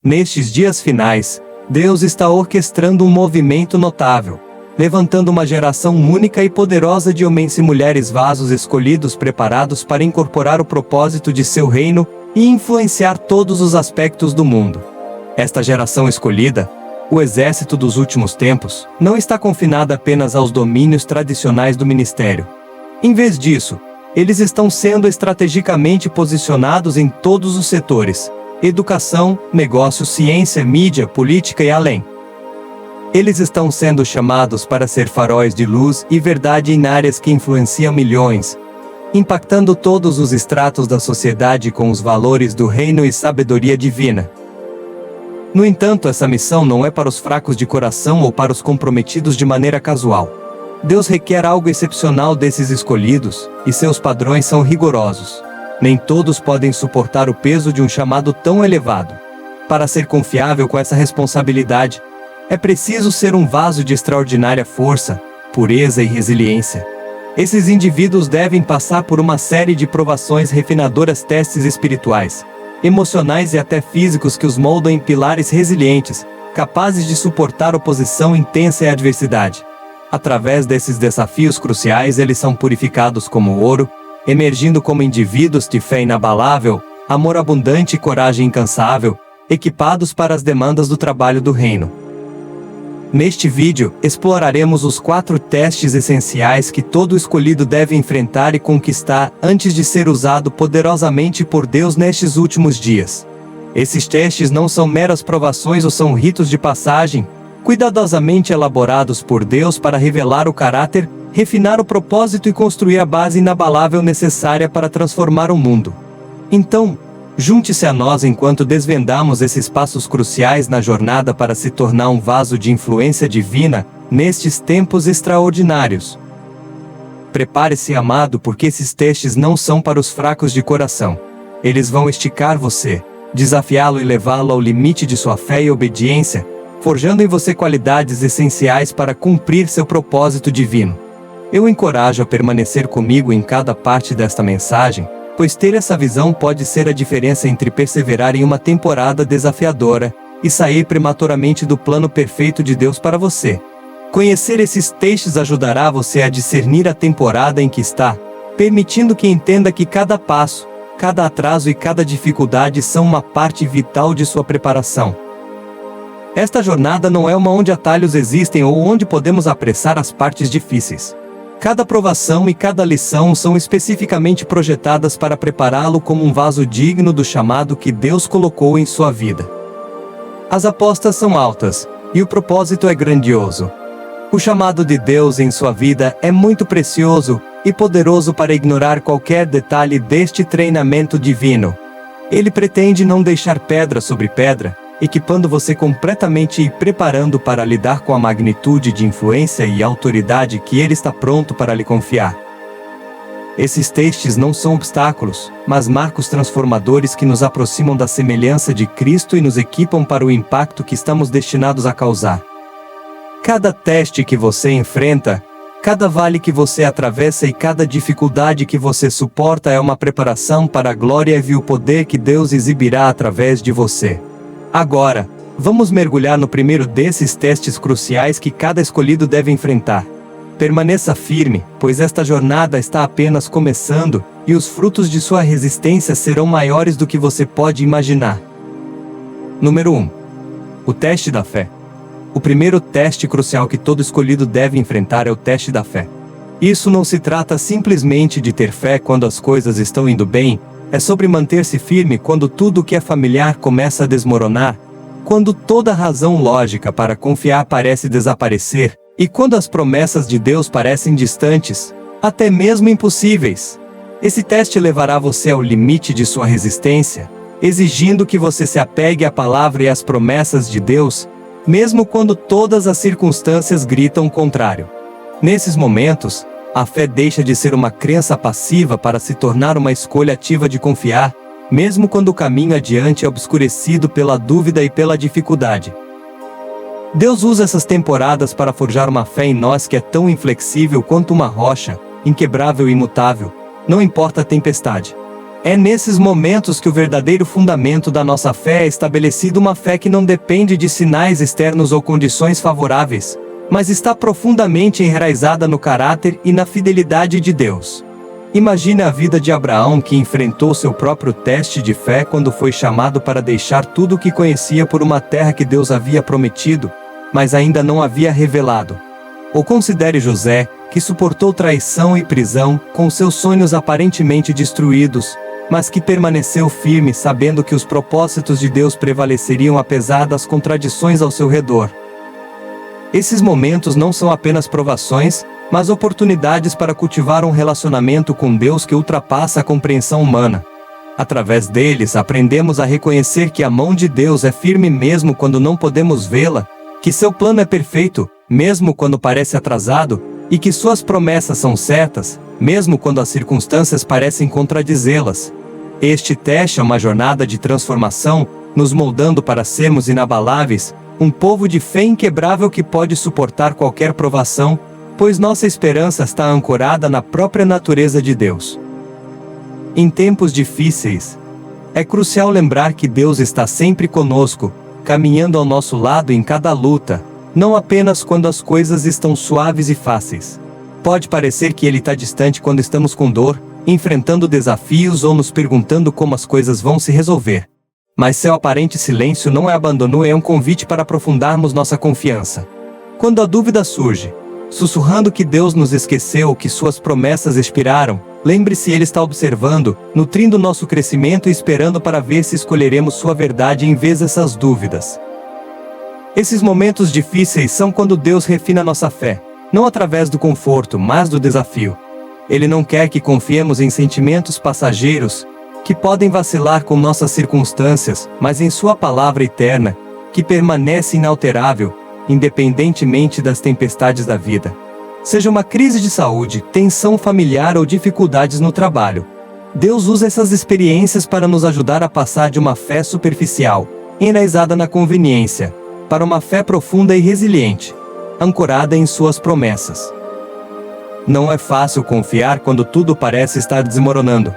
Nestes dias finais, Deus está orquestrando um movimento notável, levantando uma geração única e poderosa de homens e mulheres vasos escolhidos preparados para incorporar o propósito de seu reino e influenciar todos os aspectos do mundo. Esta geração escolhida, o exército dos últimos tempos, não está confinada apenas aos domínios tradicionais do ministério. Em vez disso, eles estão sendo estrategicamente posicionados em todos os setores: educação, negócio, ciência, mídia, política e além. Eles estão sendo chamados para ser faróis de luz e verdade em áreas que influenciam milhões, impactando todos os estratos da sociedade com os valores do reino e sabedoria divina. No entanto, essa missão não é para os fracos de coração ou para os comprometidos de maneira casual. Deus requer algo excepcional desses escolhidos, e seus padrões são rigorosos. Nem todos podem suportar o peso de um chamado tão elevado. Para ser confiável com essa responsabilidade, é preciso ser um vaso de extraordinária força, pureza e resiliência. Esses indivíduos devem passar por uma série de provações refinadoras, testes espirituais, emocionais e até físicos que os moldam em pilares resilientes, capazes de suportar oposição intensa e adversidade. Através desses desafios cruciais, eles são purificados como ouro, emergindo como indivíduos de fé inabalável, amor abundante e coragem incansável, equipados para as demandas do trabalho do reino. Neste vídeo, exploraremos os 4 testes essenciais que todo escolhido deve enfrentar e conquistar antes de ser usado poderosamente por Deus nestes últimos dias. Esses testes não são meras provações ou são ritos de passagem, cuidadosamente elaborados por Deus para revelar o caráter, refinar o propósito e construir a base inabalável necessária para transformar o mundo. Então, junte-se a nós enquanto desvendamos esses passos cruciais na jornada para se tornar um vaso de influência divina, nestes tempos extraordinários. Prepare-se, amado, porque esses testes não são para os fracos de coração. Eles vão esticar você, desafiá-lo e levá-lo ao limite de sua fé e obediência, forjando em você qualidades essenciais para cumprir seu propósito divino. Eu encorajo a permanecer comigo em cada parte desta mensagem, pois ter essa visão pode ser a diferença entre perseverar em uma temporada desafiadora e sair prematuramente do plano perfeito de Deus para você. Conhecer esses textos ajudará você a discernir a temporada em que está, permitindo que entenda que cada passo, cada atraso e cada dificuldade são uma parte vital de sua preparação. Esta jornada não é uma onde atalhos existem ou onde podemos apressar as partes difíceis. Cada provação e cada lição são especificamente projetadas para prepará-lo como um vaso digno do chamado que Deus colocou em sua vida. As apostas são altas, e o propósito é grandioso. O chamado de Deus em sua vida é muito precioso e poderoso para ignorar qualquer detalhe deste treinamento divino. Ele pretende não deixar pedra sobre pedra, equipando você completamente e preparando para lidar com a magnitude de influência e autoridade que Ele está pronto para lhe confiar. Esses testes não são obstáculos, mas marcos transformadores que nos aproximam da semelhança de Cristo e nos equipam para o impacto que estamos destinados a causar. Cada teste que você enfrenta, cada vale que você atravessa e cada dificuldade que você suporta é uma preparação para a glória e o poder que Deus exibirá através de você. Agora, vamos mergulhar no primeiro desses testes cruciais que cada escolhido deve enfrentar. Permaneça firme, pois esta jornada está apenas começando, e os frutos de sua resistência serão maiores do que você pode imaginar. Número 1. O teste da fé. O primeiro teste crucial que todo escolhido deve enfrentar é o teste da fé. Isso não se trata simplesmente de ter fé quando as coisas estão indo bem, é sobre manter-se firme quando tudo o que é familiar começa a desmoronar, quando toda razão lógica para confiar parece desaparecer, e quando as promessas de Deus parecem distantes, até mesmo impossíveis. Esse teste levará você ao limite de sua resistência, exigindo que você se apegue à palavra e às promessas de Deus, mesmo quando todas as circunstâncias gritam o contrário. Nesses momentos, a fé deixa de ser uma crença passiva para se tornar uma escolha ativa de confiar, mesmo quando o caminho adiante é obscurecido pela dúvida e pela dificuldade. Deus usa essas temporadas para forjar uma fé em nós que é tão inflexível quanto uma rocha, inquebrável e imutável, não importa a tempestade. É nesses momentos que o verdadeiro fundamento da nossa fé é estabelecido, uma fé que não depende de sinais externos ou condições favoráveis, mas está profundamente enraizada no caráter e na fidelidade de Deus. Imagine a vida de Abraão, que enfrentou seu próprio teste de fé quando foi chamado para deixar tudo o que conhecia por uma terra que Deus havia prometido, mas ainda não havia revelado. Ou considere José, que suportou traição e prisão, com seus sonhos aparentemente destruídos, mas que permaneceu firme sabendo que os propósitos de Deus prevaleceriam apesar das contradições ao seu redor. Esses momentos não são apenas provações, mas oportunidades para cultivar um relacionamento com Deus que ultrapassa a compreensão humana. Através deles, aprendemos a reconhecer que a mão de Deus é firme mesmo quando não podemos vê-la, que seu plano é perfeito, mesmo quando parece atrasado, e que suas promessas são certas, mesmo quando as circunstâncias parecem contradizê-las. Este teste é uma jornada de transformação, nos moldando para sermos inabaláveis, um povo de fé inquebrável que pode suportar qualquer provação, pois nossa esperança está ancorada na própria natureza de Deus. Em tempos difíceis, é crucial lembrar que Deus está sempre conosco, caminhando ao nosso lado em cada luta, não apenas quando as coisas estão suaves e fáceis. Pode parecer que Ele está distante quando estamos com dor, enfrentando desafios ou nos perguntando como as coisas vão se resolver. Mas seu aparente silêncio não é abandono, é um convite para aprofundarmos nossa confiança. Quando a dúvida surge, sussurrando que Deus nos esqueceu ou que suas promessas expiraram, lembre-se, Ele está observando, nutrindo nosso crescimento e esperando para ver se escolheremos sua verdade em vez dessas dúvidas. Esses momentos difíceis são quando Deus refina nossa fé, não através do conforto, mas do desafio. Ele não quer que confiemos em sentimentos passageiros, que podem vacilar com nossas circunstâncias, mas em sua palavra eterna, que permanece inalterável, independentemente das tempestades da vida. Seja uma crise de saúde, tensão familiar ou dificuldades no trabalho, Deus usa essas experiências para nos ajudar a passar de uma fé superficial, enraizada na conveniência, para uma fé profunda e resiliente, ancorada em suas promessas. Não é fácil confiar quando tudo parece estar desmoronando.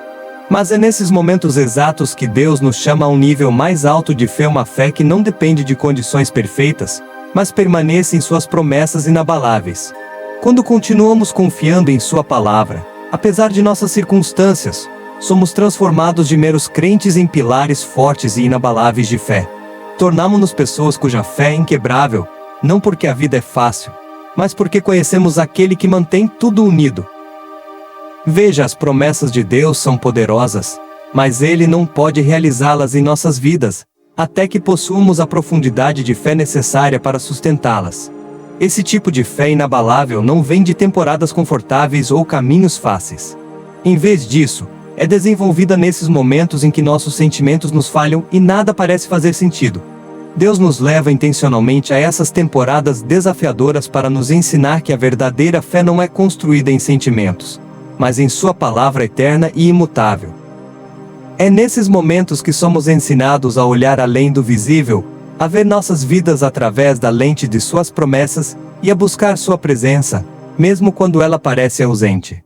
Mas é nesses momentos exatos que Deus nos chama a um nível mais alto de fé, uma fé que não depende de condições perfeitas, mas permanece em suas promessas inabaláveis. Quando continuamos confiando em sua palavra, apesar de nossas circunstâncias, somos transformados de meros crentes em pilares fortes e inabaláveis de fé. Tornamo-nos pessoas cuja fé é inquebrável, não porque a vida é fácil, mas porque conhecemos aquele que mantém tudo unido. Veja, as promessas de Deus são poderosas, mas Ele não pode realizá-las em nossas vidas, até que possuamos a profundidade de fé necessária para sustentá-las. Esse tipo de fé inabalável não vem de temporadas confortáveis ou caminhos fáceis. Em vez disso, é desenvolvida nesses momentos em que nossos sentimentos nos falham e nada parece fazer sentido. Deus nos leva intencionalmente a essas temporadas desafiadoras para nos ensinar que a verdadeira fé não é construída em sentimentos, mas em sua palavra eterna e imutável. É nesses momentos que somos ensinados a olhar além do visível, a ver nossas vidas através da lente de suas promessas, e a buscar sua presença, mesmo quando ela parece ausente.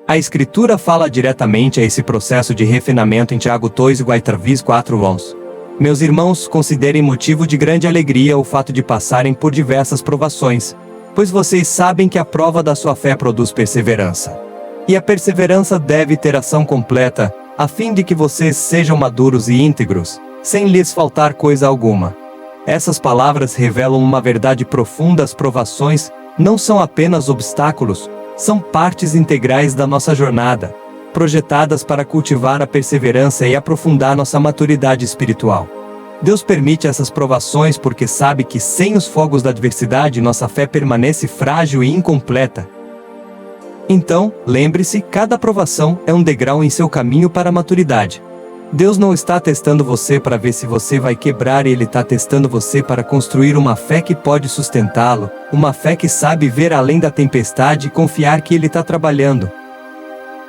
A Escritura fala diretamente a esse processo de refinamento em Tiago 2:4. Meus irmãos, considerem motivo de grande alegria o fato de passarem por diversas provações, pois vocês sabem que a prova da sua fé produz perseverança. E a perseverança deve ter ação completa, a fim de que vocês sejam maduros e íntegros, sem lhes faltar coisa alguma. Essas palavras revelam uma verdade profunda: as provações não são apenas obstáculos, são partes integrais da nossa jornada, projetadas para cultivar a perseverança e aprofundar nossa maturidade espiritual. Deus permite essas provações porque sabe que sem os fogos da adversidade nossa fé permanece frágil e incompleta. Então, lembre-se, cada provação é um degrau em seu caminho para a maturidade. Deus não está testando você para ver se você vai quebrar, Ele está testando você para construir uma fé que pode sustentá-lo, uma fé que sabe ver além da tempestade e confiar que Ele está trabalhando.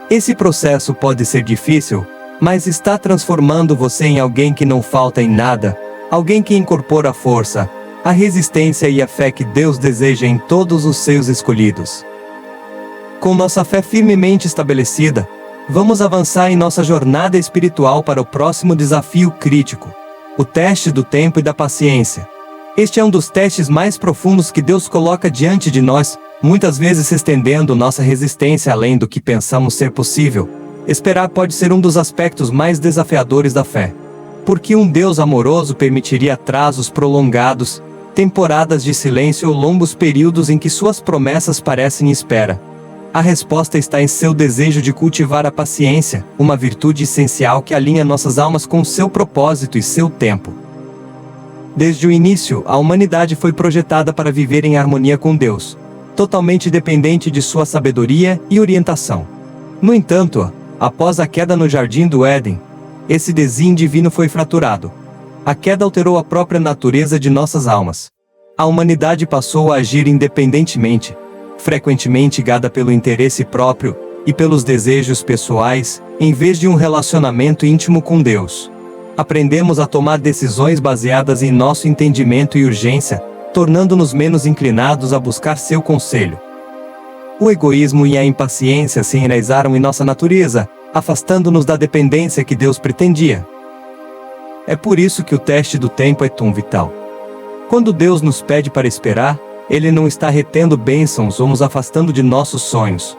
Esse processo pode ser difícil, mas está transformando você em alguém que não falta em nada, alguém que incorpora a força, a resistência e a fé que Deus deseja em todos os seus escolhidos. Com nossa fé firmemente estabelecida, Vamos avançar em nossa jornada espiritual para o próximo desafio crítico: o teste do tempo e da paciência. Este é um dos testes mais profundos que Deus coloca diante de nós, muitas vezes estendendo nossa resistência além do que pensamos ser possível. Esperar pode ser um dos aspectos mais desafiadores da fé. Por que um Deus amoroso permitiria atrasos prolongados, temporadas de silêncio ou longos períodos em que suas promessas parecem em espera? A resposta está em seu desejo de cultivar a paciência, uma virtude essencial que alinha nossas almas com seu propósito e seu tempo. Desde o início, a humanidade foi projetada para viver em harmonia com Deus, totalmente dependente de sua sabedoria e orientação. No entanto, após a queda no Jardim do Éden, esse desenho divino foi fraturado. A queda alterou a própria natureza de nossas almas. A humanidade passou a agir independentemente, frequentemente guiada pelo interesse próprio e pelos desejos pessoais, em vez de um relacionamento íntimo com Deus. Aprendemos a tomar decisões baseadas em nosso entendimento e urgência, tornando-nos menos inclinados a buscar seu conselho. O egoísmo e a impaciência se enraizaram em nossa natureza, afastando-nos da dependência que Deus pretendia. É por isso que o teste do tempo é tão vital. Quando Deus nos pede para esperar, Ele não está retendo bênçãos ou nos afastando de nossos sonhos.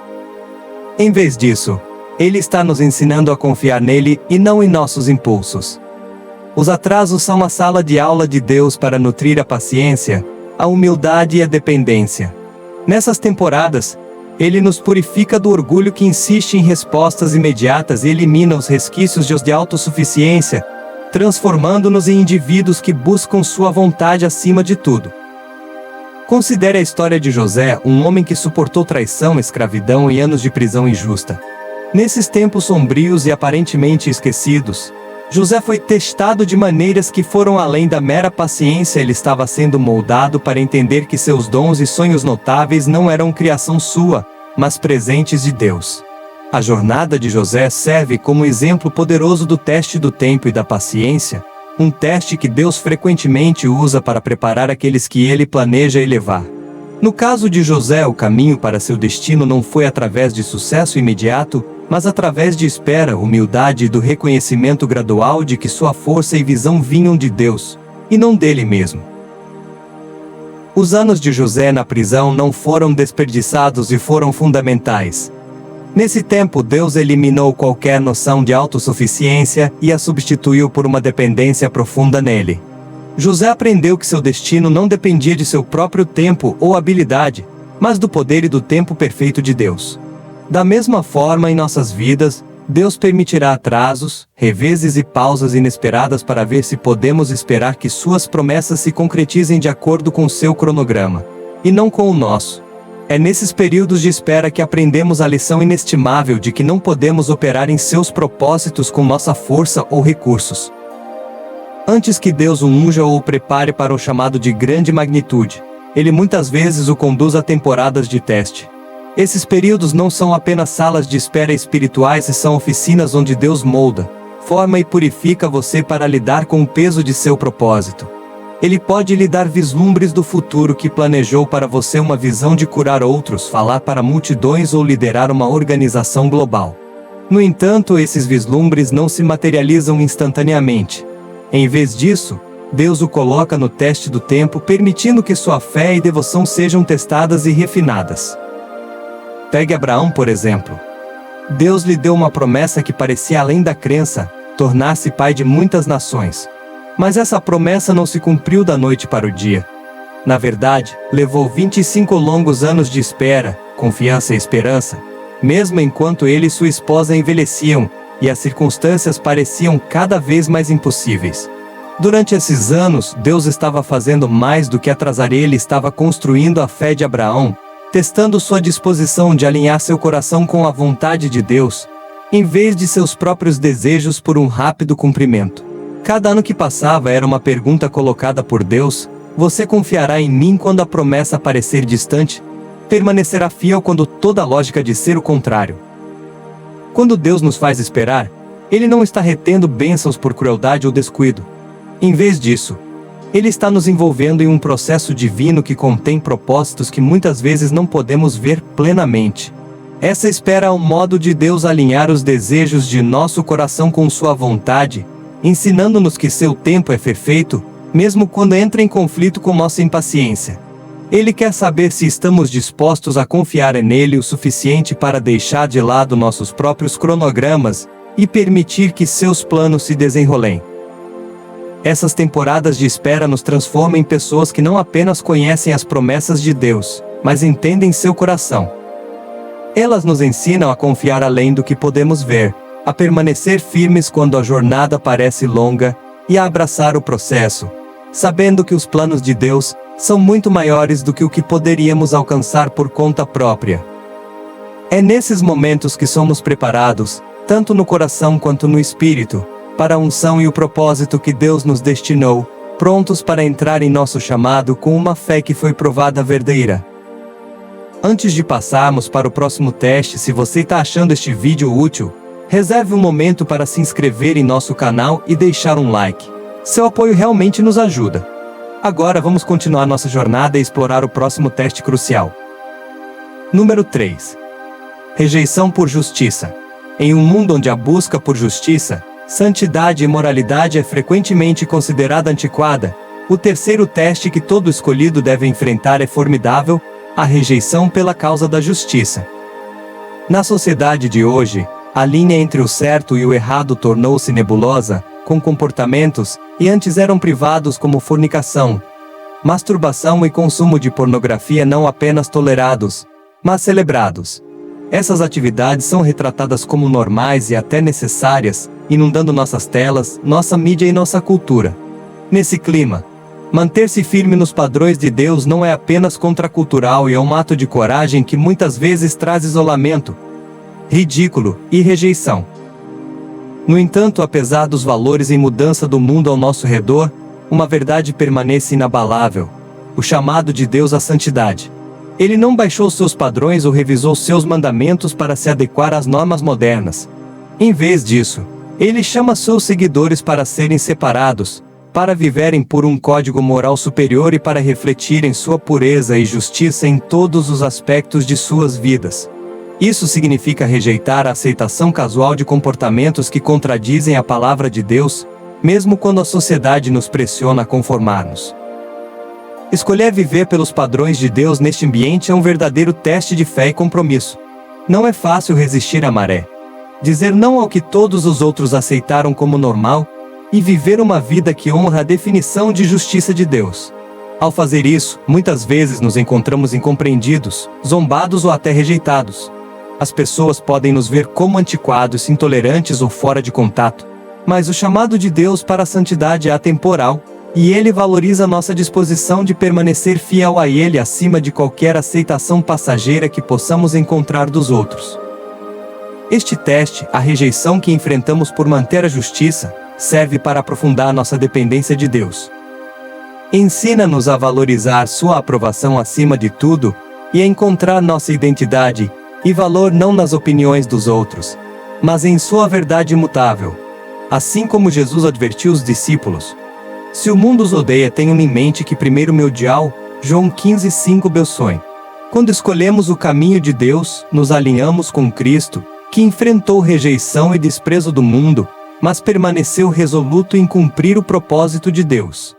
Em vez disso, Ele está nos ensinando a confiar nele e não em nossos impulsos. Os atrasos são uma sala de aula de Deus para nutrir a paciência, a humildade e a dependência. Nessas temporadas, Ele nos purifica do orgulho que insiste em respostas imediatas e elimina os resquícios de autossuficiência, transformando-nos em indivíduos que buscam sua vontade acima de tudo. Considere a história de José, um homem que suportou traição, escravidão e anos de prisão injusta. Nesses tempos sombrios e aparentemente esquecidos, José foi testado de maneiras que foram além da mera paciência. Ele estava sendo moldado para entender que seus dons e sonhos notáveis não eram criação sua, mas presentes de Deus. A jornada de José serve como exemplo poderoso do teste do tempo e da paciência, um teste que Deus frequentemente usa para preparar aqueles que Ele planeja elevar. No caso de José, o caminho para seu destino não foi através de sucesso imediato, mas através de espera, humildade e do reconhecimento gradual de que sua força e visão vinham de Deus, e não dele mesmo. Os anos de José na prisão não foram desperdiçados e foram fundamentais. Nesse tempo, Deus eliminou qualquer noção de autossuficiência e a substituiu por uma dependência profunda nele. José aprendeu que seu destino não dependia de seu próprio tempo ou habilidade, mas do poder e do tempo perfeito de Deus. Da mesma forma, em nossas vidas, Deus permitirá atrasos, reveses e pausas inesperadas para ver se podemos esperar que suas promessas se concretizem de acordo com seu cronograma, e não com o nosso. É nesses períodos de espera que aprendemos a lição inestimável de que não podemos operar em seus propósitos com nossa força ou recursos. Antes que Deus o unja ou o prepare para o chamado de grande magnitude, Ele muitas vezes o conduz a temporadas de teste. Esses períodos não são apenas salas de espera espirituais, e são oficinas onde Deus molda, forma e purifica você para lidar com o peso de seu propósito. Ele pode lhe dar vislumbres do futuro que planejou para você, uma visão de curar outros, falar para multidões ou liderar uma organização global. No entanto, esses vislumbres não se materializam instantaneamente. Em vez disso, Deus o coloca no teste do tempo, permitindo que sua fé e devoção sejam testadas e refinadas. Pegue Abraão, por exemplo. Deus lhe deu uma promessa que parecia além da crença, tornar-se pai de muitas nações. Mas essa promessa não se cumpriu da noite para o dia. Na verdade, levou 25 longos anos de espera, confiança e esperança, mesmo enquanto ele e sua esposa envelheciam, e as circunstâncias pareciam cada vez mais impossíveis. Durante esses anos, Deus estava fazendo mais do que atrasar. Ele estava construindo a fé de Abraão, testando sua disposição de alinhar seu coração com a vontade de Deus, em vez de seus próprios desejos por um rápido cumprimento. Cada ano que passava era uma pergunta colocada por Deus: você confiará em mim quando a promessa parecer distante? Permanecerá fiel quando toda a lógica diz ser o contrário? Quando Deus nos faz esperar, Ele não está retendo bênçãos por crueldade ou descuido. Em vez disso, Ele está nos envolvendo em um processo divino que contém propósitos que muitas vezes não podemos ver plenamente. Essa espera é um modo de Deus alinhar os desejos de nosso coração com sua vontade, ensinando-nos que seu tempo é perfeito, mesmo quando entra em conflito com nossa impaciência. Ele quer saber se estamos dispostos a confiar nele o suficiente para deixar de lado nossos próprios cronogramas e permitir que seus planos se desenrolem. Essas temporadas de espera nos transformam em pessoas que não apenas conhecem as promessas de Deus, mas entendem seu coração. Elas nos ensinam a confiar além do que podemos ver, a permanecer firmes quando a jornada parece longa, e a abraçar o processo, sabendo que os planos de Deus são muito maiores do que o que poderíamos alcançar por conta própria. É nesses momentos que somos preparados, tanto no coração quanto no espírito, para a unção e o propósito que Deus nos destinou, prontos para entrar em nosso chamado com uma fé que foi provada verdadeira. Antes de passarmos para o próximo teste, se você está achando este vídeo útil, reserve um momento para se inscrever em nosso canal e deixar um like. Seu apoio realmente nos ajuda. Agora vamos continuar nossa jornada e explorar o próximo teste crucial. Número 3. Rejeição por justiça. Em um mundo onde a busca por justiça, santidade e moralidade é frequentemente considerada antiquada, o terceiro teste que todo escolhido deve enfrentar é formidável: a rejeição pela causa da justiça. Na sociedade de hoje, a linha entre o certo e o errado tornou-se nebulosa, com comportamentos que antes eram privados como fornicação, masturbação e consumo de pornografia não apenas tolerados, mas celebrados. Essas atividades são retratadas como normais e até necessárias, inundando nossas telas, nossa mídia e nossa cultura. Nesse clima, manter-se firme nos padrões de Deus não é apenas contracultural e é um ato de coragem que muitas vezes traz isolamento, ridículo e rejeição. No entanto, apesar dos valores em mudança do mundo ao nosso redor, uma verdade permanece inabalável: o chamado de Deus à santidade. Ele não baixou seus padrões ou revisou seus mandamentos para se adequar às normas modernas. Em vez disso, ele chama seus seguidores para serem separados, para viverem por um código moral superior e para refletirem sua pureza e justiça em todos os aspectos de suas vidas. Isso significa rejeitar a aceitação casual de comportamentos que contradizem a palavra de Deus, mesmo quando a sociedade nos pressiona a conformar-nos. Escolher viver pelos padrões de Deus neste ambiente é um verdadeiro teste de fé e compromisso. Não é fácil resistir à maré, dizer não ao que todos os outros aceitaram como normal, e viver uma vida que honra a definição de justiça de Deus. Ao fazer isso, muitas vezes nos encontramos incompreendidos, zombados ou até rejeitados. As pessoas podem nos ver como antiquados, intolerantes ou fora de contato, mas o chamado de Deus para a santidade é atemporal, e Ele valoriza nossa disposição de permanecer fiel a Ele acima de qualquer aceitação passageira que possamos encontrar dos outros. Este teste, a rejeição que enfrentamos por manter a justiça, serve para aprofundar nossa dependência de Deus. Ensina-nos a valorizar sua aprovação acima de tudo, e a encontrar nossa identidade e valor não nas opiniões dos outros, mas em sua verdade imutável. Assim como Jesus advertiu os discípulos: se o mundo os odeia, tenham em mente que primeiro me odiou. João 15:5 Belson. Quando escolhemos o caminho de Deus, nos alinhamos com Cristo, que enfrentou rejeição e desprezo do mundo, mas permaneceu resoluto em cumprir o propósito de Deus.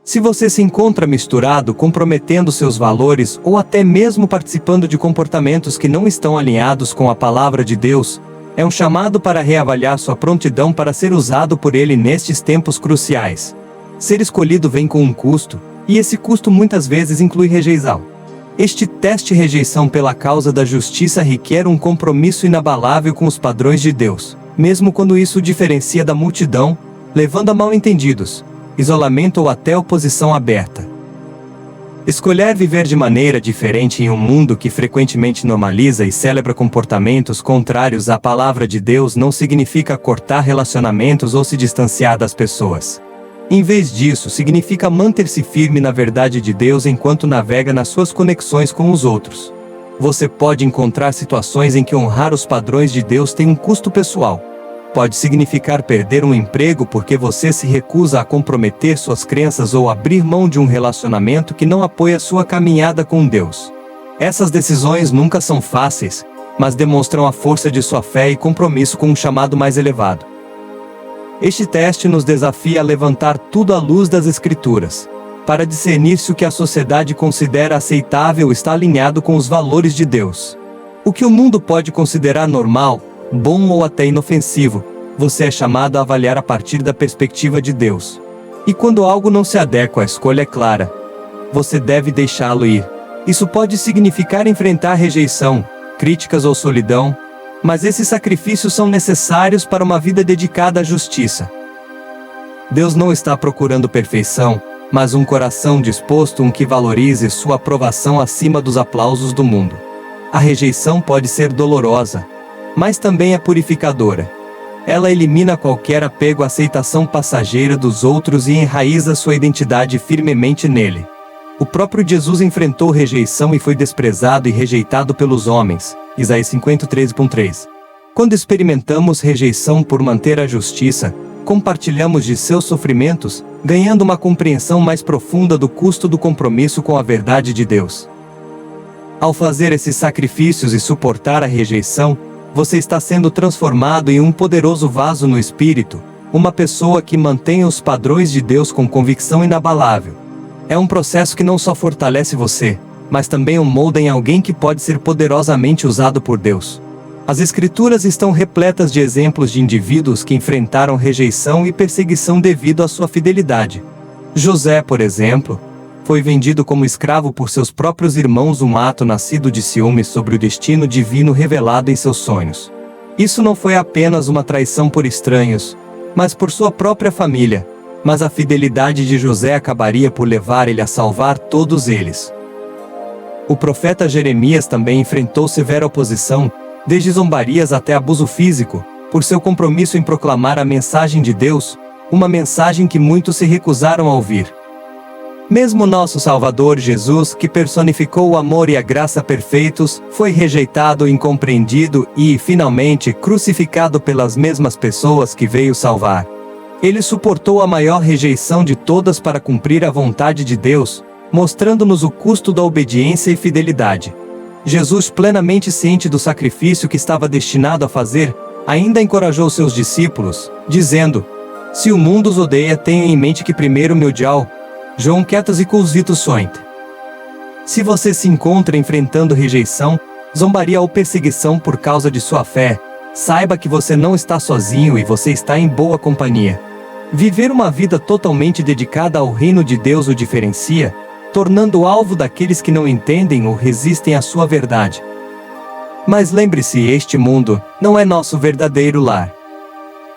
Se você se encontra misturado, comprometendo seus valores ou até mesmo participando de comportamentos que não estão alinhados com a palavra de Deus, é um chamado para reavaliar sua prontidão para ser usado por Ele nestes tempos cruciais. Ser escolhido vem com um custo, e esse custo muitas vezes inclui rejeição. Este teste rejeição pela causa da justiça requer um compromisso inabalável com os padrões de Deus, mesmo quando isso o diferencia da multidão, levando a mal-entendidos, isolamento ou até oposição aberta. Escolher viver de maneira diferente em um mundo que frequentemente normaliza e celebra comportamentos contrários à palavra de Deus não significa cortar relacionamentos ou se distanciar das pessoas. Em vez disso, significa manter-se firme na verdade de Deus enquanto navega nas suas conexões com os outros. Você pode encontrar situações em que honrar os padrões de Deus tem um custo pessoal. Pode significar perder um emprego porque você se recusa a comprometer suas crenças ou abrir mão de um relacionamento que não apoia sua caminhada com Deus. Essas decisões nunca são fáceis, mas demonstram a força de sua fé e compromisso com um chamado mais elevado. Este teste nos desafia a levantar tudo à luz das Escrituras, para discernir se o que a sociedade considera aceitável está alinhado com os valores de Deus. O que o mundo pode considerar normal, bom ou até inofensivo, você é chamado a avaliar a partir da perspectiva de Deus. E quando algo não se adequa à escolha clara, você deve deixá-lo ir. Isso pode significar enfrentar rejeição, críticas ou solidão, mas esses sacrifícios são necessários para uma vida dedicada à justiça. Deus não está procurando perfeição, mas um coração disposto que valorize sua aprovação acima dos aplausos do mundo. A rejeição pode ser dolorosa, mas também é purificadora. Ela elimina qualquer apego à aceitação passageira dos outros e enraiza sua identidade firmemente nele. O próprio Jesus enfrentou rejeição e foi desprezado e rejeitado pelos homens. Isaías 53:3. Quando experimentamos rejeição por manter a justiça, compartilhamos de seus sofrimentos, ganhando uma compreensão mais profunda do custo do compromisso com a verdade de Deus. Ao fazer esses sacrifícios e suportar a rejeição, você está sendo transformado em um poderoso vaso no Espírito, uma pessoa que mantém os padrões de Deus com convicção inabalável. É um processo que não só fortalece você, mas também o molda em alguém que pode ser poderosamente usado por Deus. As Escrituras estão repletas de exemplos de indivíduos que enfrentaram rejeição e perseguição devido à sua fidelidade. José, por exemplo, foi vendido como escravo por seus próprios irmãos, um ato nascido de ciúmes sobre o destino divino revelado em seus sonhos. Isso não foi apenas uma traição por estranhos, mas por sua própria família, mas a fidelidade de José acabaria por levar ele a salvar todos eles. O profeta Jeremias também enfrentou severa oposição, desde zombarias até abuso físico, por seu compromisso em proclamar a mensagem de Deus, uma mensagem que muitos se recusaram a ouvir. Mesmo nosso Salvador Jesus, que personificou o amor e a graça perfeitos, foi rejeitado, incompreendido e, finalmente, crucificado pelas mesmas pessoas que veio salvar. Ele suportou a maior rejeição de todas para cumprir a vontade de Deus, mostrando-nos o custo da obediência e fidelidade. Jesus, plenamente ciente do sacrifício que estava destinado a fazer, ainda encorajou seus discípulos, dizendo: "Se o mundo os odeia, tenha em mente que primeiro me odiou." João 14:8. Se você se encontra enfrentando rejeição, zombaria ou perseguição por causa de sua fé, saiba que você não está sozinho e você está em boa companhia. Viver uma vida totalmente dedicada ao reino de Deus o diferencia, tornando alvo daqueles que não entendem ou resistem à sua verdade. Mas lembre-se, este mundo não é nosso verdadeiro lar.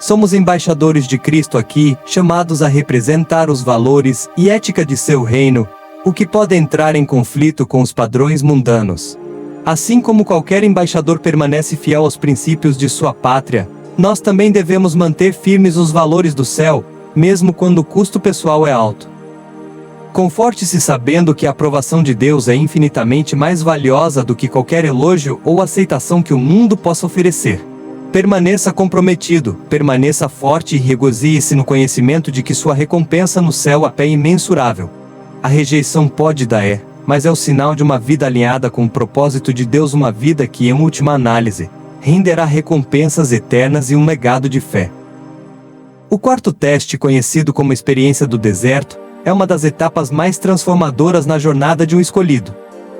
Somos embaixadores de Cristo aqui, chamados a representar os valores e ética de seu reino, o que pode entrar em conflito com os padrões mundanos. Assim como qualquer embaixador permanece fiel aos princípios de sua pátria, nós também devemos manter firmes os valores do céu, mesmo quando o custo pessoal é alto. Conforte-se sabendo que a aprovação de Deus é infinitamente mais valiosa do que qualquer elogio ou aceitação que o mundo possa oferecer. Permaneça comprometido, permaneça forte e regozije-se no conhecimento de que sua recompensa no céu é imensurável. A rejeição pode dar mas é o sinal de uma vida alinhada com o propósito de Deus, uma vida que, em última análise, renderá recompensas eternas e um legado de fé. O quarto teste, conhecido como experiência do deserto, é uma das etapas mais transformadoras na jornada de um escolhido.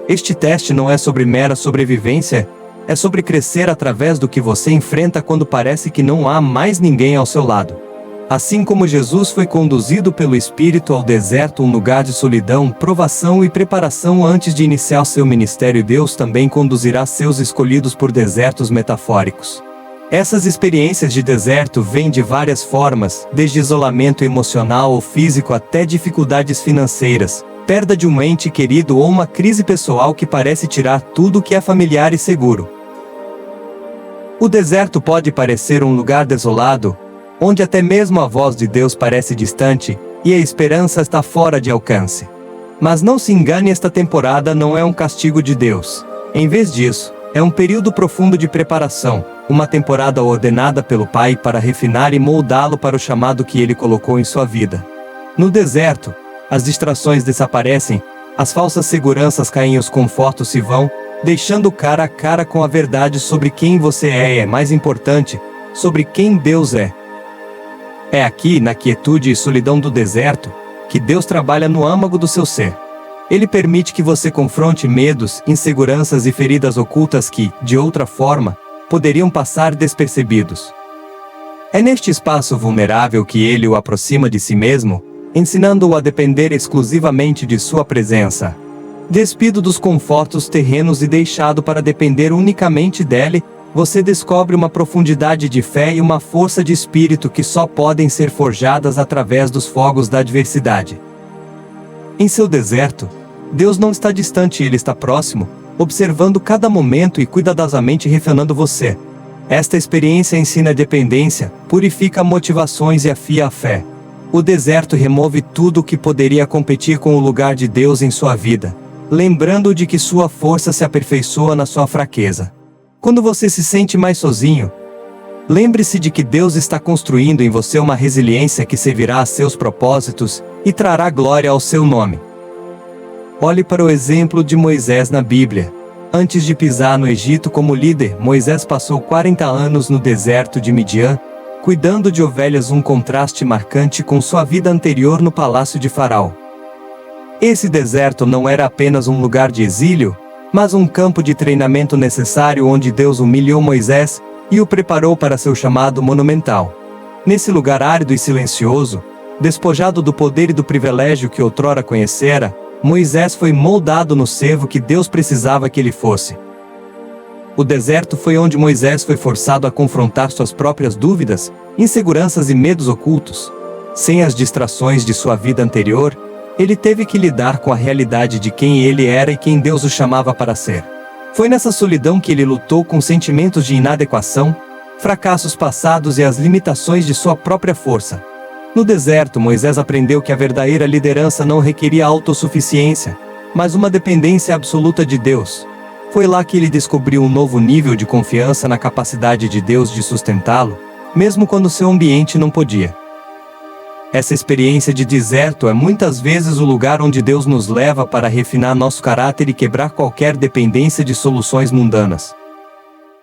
Este teste não é sobre mera sobrevivência, é sobre crescer através do que você enfrenta quando parece que não há mais ninguém ao seu lado. Assim como Jesus foi conduzido pelo Espírito ao deserto, um lugar de solidão, provação e preparação antes de iniciar seu ministério, Deus também conduzirá seus escolhidos por desertos metafóricos. Essas experiências de deserto vêm de várias formas, desde isolamento emocional ou físico até dificuldades financeiras, perda de um ente querido ou uma crise pessoal que parece tirar tudo que é familiar e seguro. O deserto pode parecer um lugar desolado, onde até mesmo a voz de Deus parece distante, e a esperança está fora de alcance. Mas não se engane, esta temporada não é um castigo de Deus. Em vez disso, é um período profundo de preparação, uma temporada ordenada pelo Pai para refinar e moldá-lo para o chamado que Ele colocou em sua vida. No deserto, as distrações desaparecem, As falsas seguranças caem e os confortos se vão, deixando cara a cara com a verdade sobre quem você é e, é mais importante, sobre quem Deus é. É aqui, na quietude e solidão do deserto, que Deus trabalha no âmago do seu ser. Ele permite que você confronte medos, inseguranças e feridas ocultas que, de outra forma, poderiam passar despercebidos. É neste espaço vulnerável que ele o aproxima de si mesmo, ensinando-o a depender exclusivamente de sua presença. Despido dos confortos terrenos e deixado para depender unicamente dele, você descobre uma profundidade de fé e uma força de espírito que só podem ser forjadas através dos fogos da adversidade. Em seu deserto, Deus não está distante, ele está próximo, observando cada momento e cuidadosamente refinando você. Esta experiência ensina a dependência, purifica motivações e afia a fé. O deserto remove tudo o que poderia competir com o lugar de Deus em sua vida, lembrando de que sua força se aperfeiçoa na sua fraqueza. Quando você se sente mais sozinho, lembre-se de que Deus está construindo em você uma resiliência que servirá a seus propósitos e trará glória ao seu nome. Olhe para o exemplo de Moisés na Bíblia. Antes de pisar no Egito como líder, Moisés passou 40 anos no deserto de Midian, cuidando de ovelhas, um contraste marcante com sua vida anterior no palácio de Faraó. Esse deserto não era apenas um lugar de exílio, mas um campo de treinamento necessário onde Deus humilhou Moisés e o preparou para seu chamado monumental. Nesse lugar árido e silencioso, despojado do poder e do privilégio que outrora conhecera, Moisés foi moldado no servo que Deus precisava que ele fosse. O deserto foi onde Moisés foi forçado a confrontar suas próprias dúvidas, inseguranças e medos ocultos. Sem as distrações de sua vida anterior, ele teve que lidar com a realidade de quem ele era e quem Deus o chamava para ser. Foi nessa solidão que ele lutou com sentimentos de inadequação, fracassos passados e as limitações de sua própria força. No deserto, Moisés aprendeu que a verdadeira liderança não requeria autossuficiência, mas uma dependência absoluta de Deus. Foi lá que ele descobriu um novo nível de confiança na capacidade de Deus de sustentá-lo, mesmo quando seu ambiente não podia. Essa experiência de deserto é muitas vezes o lugar onde Deus nos leva para refinar nosso caráter e quebrar qualquer dependência de soluções mundanas.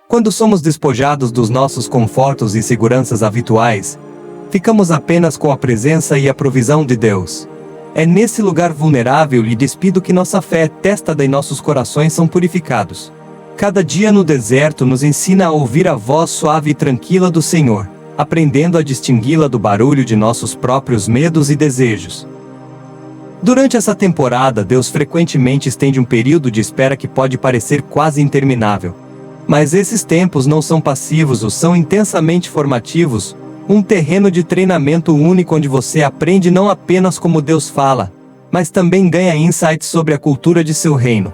Quando somos despojados dos nossos confortos e seguranças habituais, ficamos apenas com a presença e a provisão de Deus. É nesse lugar vulnerável e despido que nossa fé é testada e nossos corações são purificados. Cada dia no deserto nos ensina a ouvir a voz suave e tranquila do Senhor, aprendendo a distingui-la do barulho de nossos próprios medos e desejos. Durante essa temporada, Deus frequentemente estende um período de espera que pode parecer quase interminável. Mas esses tempos não são passivos ou são intensamente formativos, um terreno de treinamento único onde você aprende não apenas como Deus fala, mas também ganha insights sobre a cultura de seu reino.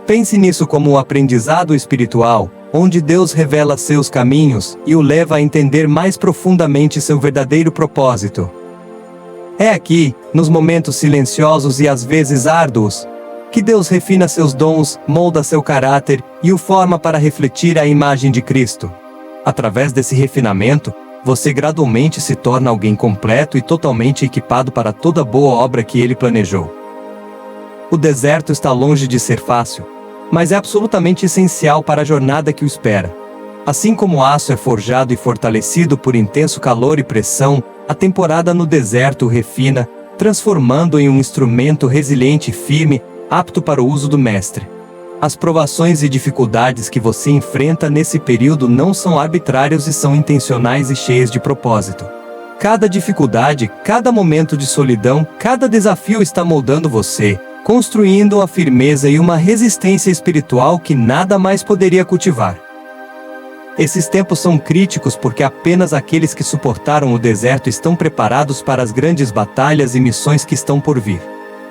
Pense nisso como um aprendizado espiritual, onde Deus revela seus caminhos e o leva a entender mais profundamente seu verdadeiro propósito. É aqui, nos momentos silenciosos e às vezes árduos, que Deus refina seus dons, molda seu caráter e o forma para refletir a imagem de Cristo. Através desse refinamento, você gradualmente se torna alguém completo e totalmente equipado para toda boa obra que ele planejou. O deserto está longe de ser fácil, mas é absolutamente essencial para a jornada que o espera. Assim como o aço é forjado e fortalecido por intenso calor e pressão, a temporada no deserto o refina, transformando-o em um instrumento resiliente e firme, apto para o uso do mestre. As provações e dificuldades que você enfrenta nesse período não são arbitrárias e são intencionais e cheias de propósito. Cada dificuldade, cada momento de solidão, cada desafio está moldando você, construindo a firmeza e uma resistência espiritual que nada mais poderia cultivar. Esses tempos são críticos porque apenas aqueles que suportaram o deserto estão preparados para as grandes batalhas e missões que estão por vir.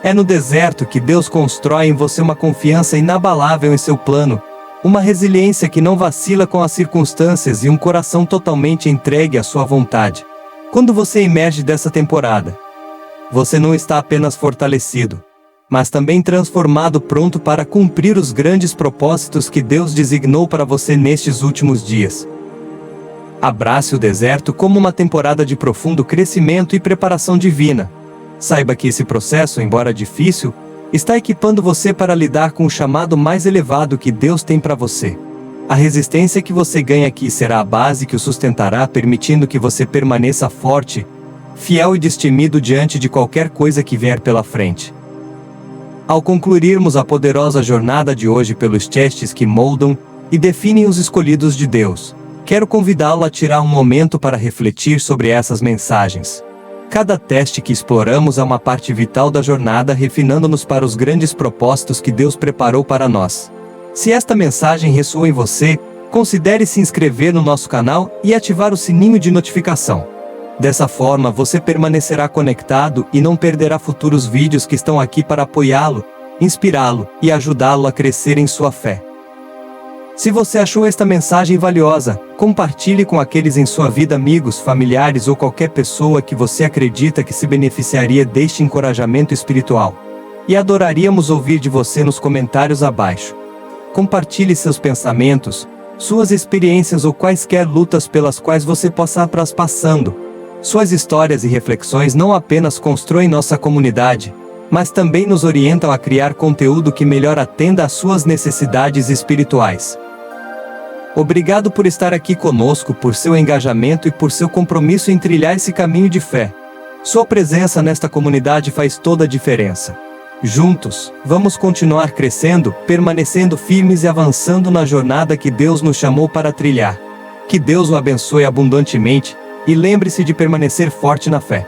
É no deserto que Deus constrói em você uma confiança inabalável em seu plano, uma resiliência que não vacila com as circunstâncias e um coração totalmente entregue à sua vontade. Quando você emerge dessa temporada, você não está apenas fortalecido, mas também transformado, pronto para cumprir os grandes propósitos que Deus designou para você nestes últimos dias. Abrace o deserto como uma temporada de profundo crescimento e preparação divina. Saiba que esse processo, embora difícil, Está equipando você para lidar com o chamado mais elevado que Deus tem para você. A resistência que você ganha aqui será a base que o sustentará, permitindo que você permaneça forte, fiel e destemido diante de qualquer coisa que vier pela frente. Ao concluirmos a poderosa jornada de hoje pelos testes que moldam e definem os escolhidos de Deus, quero convidá-lo a tirar um momento para refletir sobre essas mensagens. Cada teste que exploramos é uma parte vital da jornada, refinando-nos para os grandes propósitos que Deus preparou para nós. Se esta mensagem ressoou em você, considere se inscrever no nosso canal e ativar o sininho de notificação. Dessa forma você permanecerá conectado e não perderá futuros vídeos que estão aqui para apoiá-lo, inspirá-lo e ajudá-lo a crescer em sua fé. Se você achou esta mensagem valiosa, compartilhe com aqueles em sua vida, amigos, familiares ou qualquer pessoa que você acredita que se beneficiaria deste encorajamento espiritual. E adoraríamos ouvir de você nos comentários abaixo. Compartilhe seus pensamentos, suas experiências ou quaisquer lutas pelas quais você possa estar passando. Suas histórias e reflexões não apenas constroem nossa comunidade, mas também nos orientam a criar conteúdo que melhor atenda às suas necessidades espirituais. Obrigado por estar aqui conosco, por seu engajamento e por seu compromisso em trilhar esse caminho de fé. Sua presença nesta comunidade faz toda a diferença. Juntos, vamos continuar crescendo, permanecendo firmes e avançando na jornada que Deus nos chamou para trilhar. Que Deus o abençoe abundantemente, e lembre-se de permanecer forte na fé.